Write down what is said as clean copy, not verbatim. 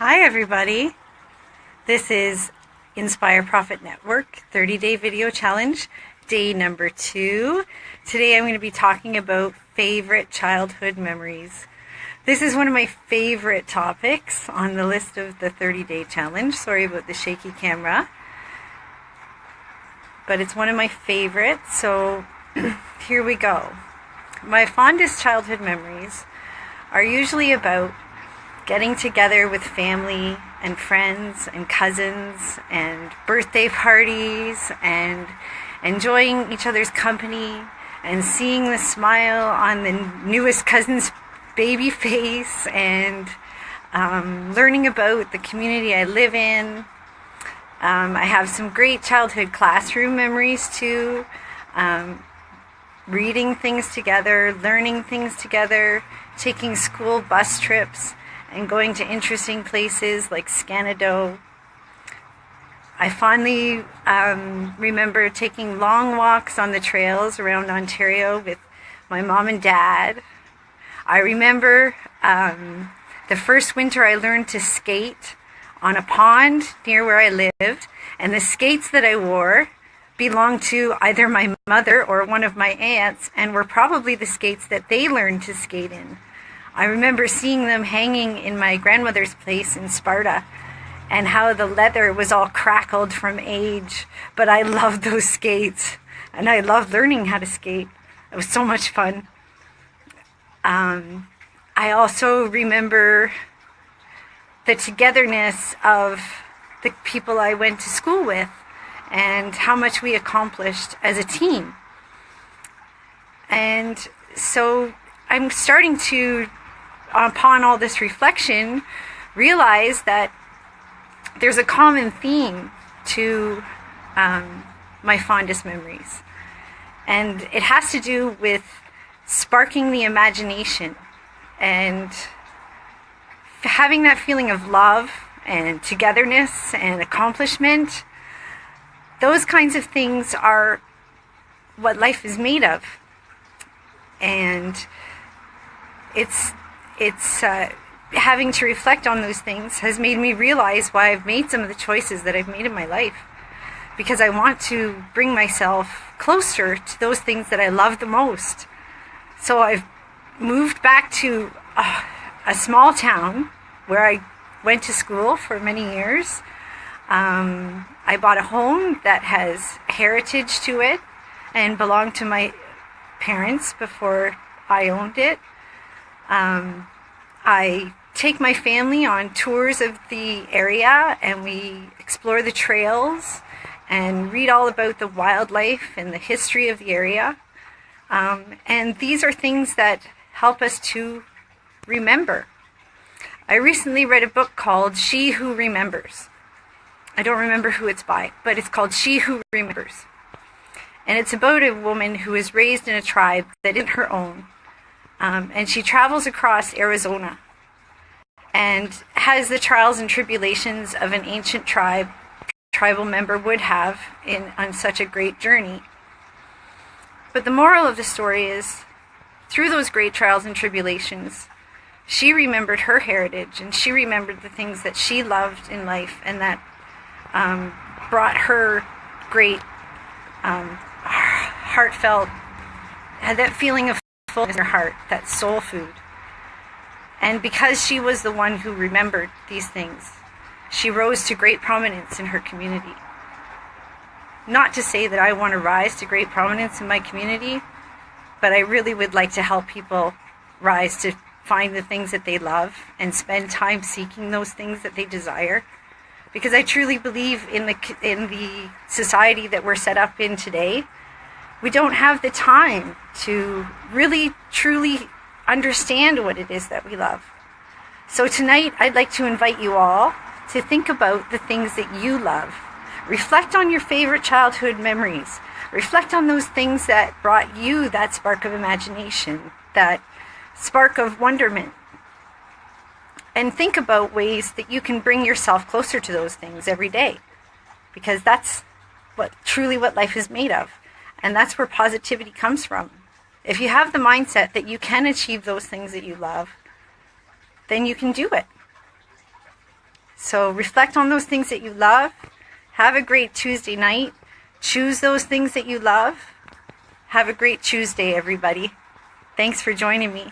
Hi everybody, this is Inspire Profit Network 30-day video challenge, day number 2. Today I'm going to be talking about favorite childhood memories. This is one of my favorite topics on the list of the 30-day challenge. Sorry about the shaky camera, but it's one of my favorites, so here we go. My fondest childhood memories are usually about getting together with family and friends and cousins and birthday parties and enjoying each other's company and seeing the smile on the newest cousin's baby face and learning about the community I live in. I have some great childhood classroom memories too. Reading things together, learning things together, taking school bus trips, and going to interesting places like Scanado. I fondly remember taking long walks on the trails around Ontario with my mom and dad. I remember the first winter I learned to skate on a pond near where I lived, and the skates that I wore belonged to either my mother or one of my aunts and were probably the skates that they learned to skate in. I remember seeing them hanging in my grandmother's place in Sparta and how the leather was all crackled from age, but I loved those skates and I loved learning how to skate. It was so much fun. I also remember the togetherness of the people I went to school with and how much we accomplished as a team. And so I'm starting to, upon all this reflection, realize that there's a common theme to my fondest memories. And it has to do with sparking the imagination and having that feeling of love and togetherness and accomplishment. Those kinds of things are what life is made of. And it's having to reflect on those things has made me realize why I've made some of the choices that I've made in my life. Because I want to bring myself closer to those things that I love the most. So I've moved back to a small town where I went to school for many years. I bought a home that has heritage to it and belonged to my parents before I owned it. I take my family on tours of the area and we explore the trails and read all about the wildlife and the history of the area. And these are things that help us to remember. I recently read a book called She Who Remembers. I don't remember who it's by, but it's called She Who Remembers. And it's about a woman who is raised in a tribe that isn't her own. And she travels across Arizona and has the trials and tribulations of an ancient tribal member would have on such a great journey. But the moral of the story is, through those great trials and tribulations, she remembered her heritage and she remembered the things that she loved in life and that brought her great heartfelt, had that feeling of fullness in her heart, that soul food. And because she was the one who remembered these things, she rose to great prominence in her community. Not to say that I want to rise to great prominence in my community, but I really would like to help people rise to find the things that they love and spend time seeking those things that they desire. Because I truly believe in the society that we're set up in today, we don't have the time to really, truly understand what it is that we love. So tonight, I'd like to invite you all to think about the things that you love. Reflect on your favorite childhood memories. Reflect on those things that brought you that spark of imagination, that spark of wonderment. And think about ways that you can bring yourself closer to those things every day. Because that's truly what life is made of. And that's where positivity comes from. If you have the mindset that you can achieve those things that you love, then you can do it. So reflect on those things that you love. Have a great Tuesday night. Choose those things that you love. Have a great Tuesday, everybody. Thanks for joining me.